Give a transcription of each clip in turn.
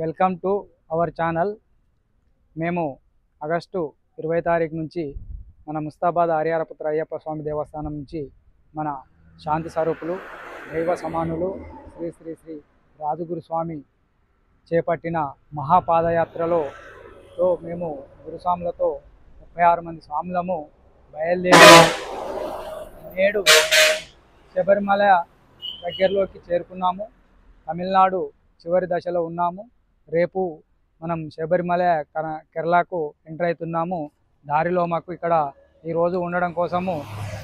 Welcome to our channel. మేము August 20 తారీఖు నుంచి మన ముస్తాబాద్ ఆర్యారపుత్ర అయ్యప్ప స్వామి దేవస్థానం నుంచి మన శాంతి స్వరూపులు దైవ సమానులు శ్రీ శ్రీ శ్రీ రాజుగురు స్వామి చేపట్టిన మహాపాదయాత్రలో మేము గురుస్వాములతో 36 మంది స్వాములము బయలుదేరి నేడు శబరిమల దగ్గరలోకి చేరుకున్నాము. తమిళనాడు చివరి దశలో ఉన్నాము. రేపు మనం శబరిమల కేరళకు ఎంటర్ అవుతున్నాము. దారిలో మాకు ఇక్కడ ఈరోజు ఉండడం కోసము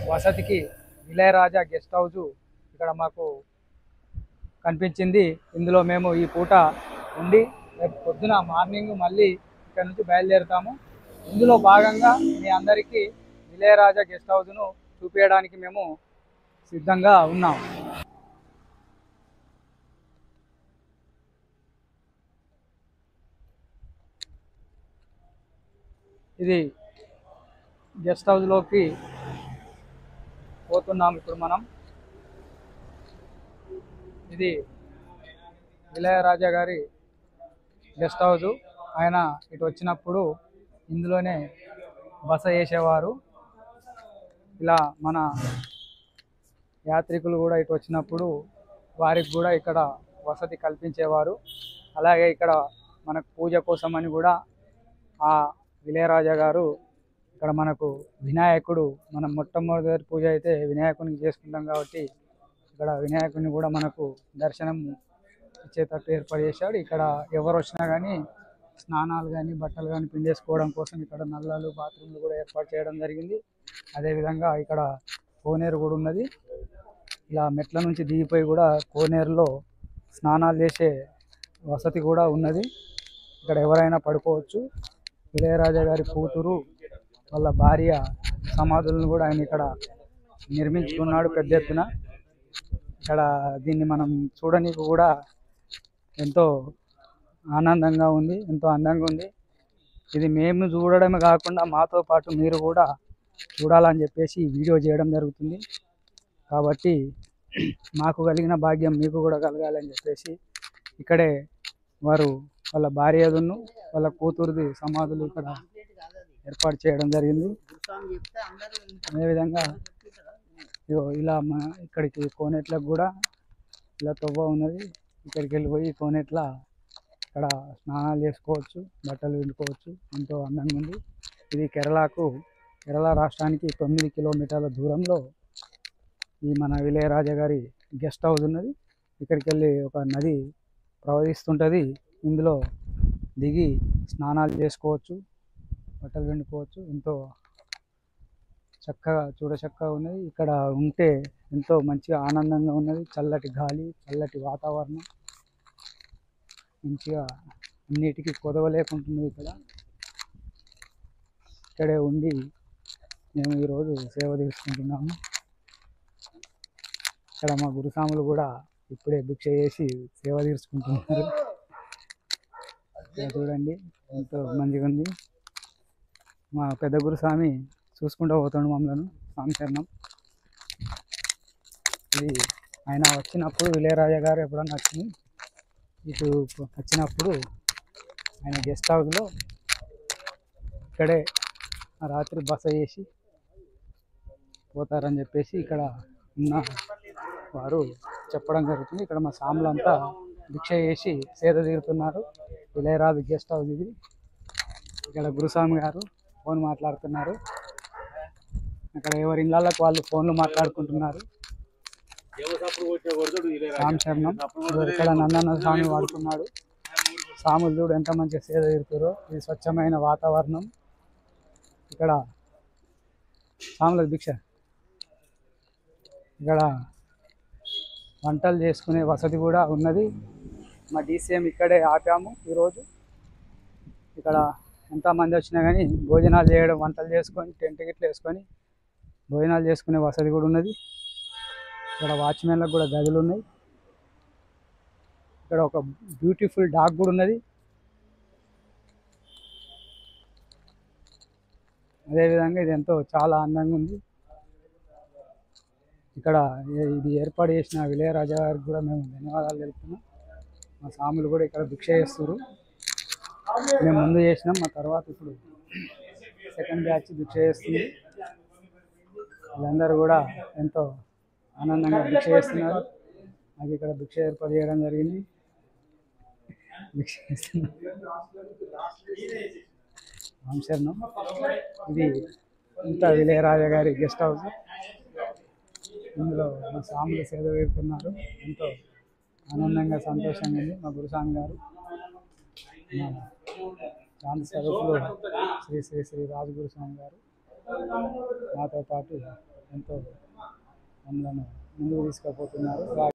వసతికి ఇళయరాజా గెస్ట్ హౌస్ ఇక్కడ మాకు కనిపించింది. ఇందులో మేము ఈ పూట ఉండి రేపు పొద్దున మార్నింగ్ మళ్ళీ ఇక్కడ నుంచి బయలుదేరుతాము. ఇందులో భాగంగా మీ అందరికీ ఇళయరాజా గెస్ట్ హౌస్ను చూపించడానికి మేము సిద్ధంగా ఉన్నాం. ఇది గెస్ట్ హౌస్లోకి పోతున్నాం. ఇప్పుడు మనం ఇది ఇళయరాజా గారి గెస్ట్ హౌస్. ఆయన ఇటు వచ్చినప్పుడు ఇందులోనే బస చేసేవారు. ఇలా మన యాత్రికులు కూడా ఇటు వచ్చినప్పుడు వారికి కూడా ఇక్కడ వసతి కల్పించేవారు. అలాగే ఇక్కడ మనకు పూజ కోసమని కూడా ఆ ఇళయరాజా గారు ఇక్కడ మనకు వినాయకుడు, మనం మొట్టమొదటి పూజ అయితే వినాయకునికి చేసుకుంటాం కాబట్టి ఇక్కడ వినాయకుడిని కూడా మనకు దర్శనం ఇచ్చేటట్టు ఏర్పాటు చేశాడు. ఇక్కడ ఎవరు వచ్చినా కానీ స్నానాలు కానీ బట్టలు కానీ పిండేసుకోవడం కోసం ఇక్కడ నల్లాలు బాత్రూమ్లు కూడా ఏర్పాటు చేయడం జరిగింది. అదేవిధంగా ఇక్కడ కోనేరు కూడా ఉన్నది. ఇలా మెట్ల నుంచి దిగిపోయి కూడా కోనేరులో స్నానాలు చేసే వసతి కూడా ఉన్నది. ఇక్కడ ఎవరైనా పడుకోవచ్చు. ఇళయరాజా గారి కూతురు వాళ్ళ భార్య సమాధులను కూడా ఆయన ఇక్కడ నిర్మించుకున్నాడు పెద్ద ఎత్తున. ఇక్కడ దీన్ని మనం చూడడానికి కూడా ఎంతో ఆనందంగా ఉంది, ఎంతో అందంగా ఉంది. ఇది మేము చూడడమే కాకుండా మాతో పాటు మీరు కూడా చూడాలని చెప్పేసి ఈ వీడియో చేయడం జరుగుతుంది. కాబట్టి మాకు కలిగిన భాగ్యం మీకు కూడా కలగాలని చెప్పేసి ఇక్కడే వారు వాళ్ళ భార్యను వాళ్ళ కూతురుది సమాధులు ఇక్కడ ఏర్పాటు చేయడం జరిగింది. అదేవిధంగా ఇలా ఇక్కడికి కోనేట్లకు కూడా ఇలా తవ్వ ఉన్నది. ఇక్కడికి వెళ్ళిపోయి కోనేట్ల ఇక్కడ స్నానాలు చేసుకోవచ్చు, బట్టలు పిండుకోవచ్చు. ఎంతో అందంగా ఉంది. ఇది కేరళ రాష్ట్రానికి 9 కిలోమీటర్ల దూరంలో ఈ మన ఇళయరాజా గారి గెస్ట్ హౌస్ ఉన్నది. ఇక్కడికి వెళ్ళి ఒక నది ప్రవహిస్తుంటుంది. ఇందులో దిగి స్నానాలు చేసుకోవచ్చు, బట్టలు పిండుకోవచ్చు. ఎంతో చక్కగా చూడచక్కగా ఉన్నది. ఇక్కడ ఉంటే ఎంతో మంచిగా ఆనందంగా ఉన్నది. చల్లటి గాలి, చల్లటి వాతావరణం, మంచిగా అన్నిటికీ కొదవ లేకుంటుంది. ఇక్కడే ఉండి మేము ఈరోజు సేవ తీసుకుంటున్నాము. ఇక్కడ మా గురుస్వాములు కూడా ఇప్పుడే భిక్ష చేసి సేవ తీర్చుకుంటున్నారు. ఇక్కడ చూడండి ఎంతో మంచిగా ఉంది. మా పెద్ద గురుస్వామి చూసుకుంటూ పోతాడు మమ్మల్ని. స్వామి శరణం. ఇది ఆయన వచ్చినప్పుడు ఇళయరాజా గారు ఎప్పుడన్నా ఇటు వచ్చినప్పుడు ఆయన గెస్ట్ హౌస్లో ఇక్కడే రాత్రి బస చేసి పోతారని చెప్పేసి ఇక్కడ ఉన్న వారు చెప్పడం జరుగుతుంది. ఇక్కడ మా స్వాములంతా భిక్ష చేసి సేద తీరుతున్నారు. ఇళయరాజు గెస్ట్ హౌస్ ఇది. ఇక్కడ గురుస్వామి గారు ఫోన్ మాట్లాడుతున్నారు. అక్కడ ఎవరి ఇళ్ళకు వాళ్ళు ఫోన్లు మాట్లాడుకుంటున్నారు. స్వామి శరణం. ఇక్కడ నందన స్వామి వాడుతున్నాడు. స్వాములు చూడు ఎంత మంచిగా సేద తీరుతారో. ఇది స్వచ్ఛమైన వాతావరణం. ఇక్కడ స్వాముల భిక్ష. ఇక్కడ వంటలు చేసుకునే వసతి కూడా ఉన్నది. మా DCM ఇక్కడే ఆపాము ఈరోజు. ఇక్కడ ఎంతమంది వచ్చినా కానీ భోజనాలు చేయడం, వంటలు చేసుకొని టెంట్ గిట్లు వేసుకొని భోజనాలు చేసుకునే వసతి కూడా ఉన్నది. ఇక్కడ వాచ్మెన్లకు కూడా గదులు ఉన్నాయి. ఇక్కడ ఒక బ్యూటిఫుల్ డాగ్ కూడా ఉన్నది. అదేవిధంగా ఇది ఎంతో చాలా అందంగా ఉంది. ఇక్కడ ఇది ఏర్పాటు చేసిన ఇళయరాజా గారికి కూడా మేము ధన్యవాదాలు తెలుపుతున్నాం. మా స్వాములు కూడా ఇక్కడ భిక్ష చేస్తారు. మేము ముందు చేసినాం, మా తర్వాత ఇప్పుడు సెకండ్ బ్యాచ్ భిక్ష చేస్తుంది. వీళ్ళందరూ కూడా ఎంతో ఆనందంగా భిక్ష చేస్తున్నారు. నాకు ఇక్కడ భిక్ష ఏర్పాటు చేయడం జరిగింది. భిక్ష చేస్తున్నారు. శరణం. ఇది ఇంత విలయరాజ గారి గెస్ట్ హౌస్. ఇందులో మా స్వాములు సేద తీరుతున్నారు. ఎంతో ఆనందంగా సంతోషంగా ఉంది. మా గురుస్వామి గారు, మా శాంతి స్వరూపులు శ్రీ శ్రీ శ్రీ రాజగురు స్వామి గారు నాతో పాటు ఎంతో మమ్మల్ని ముందుకు తీసుకుపోతున్నారు.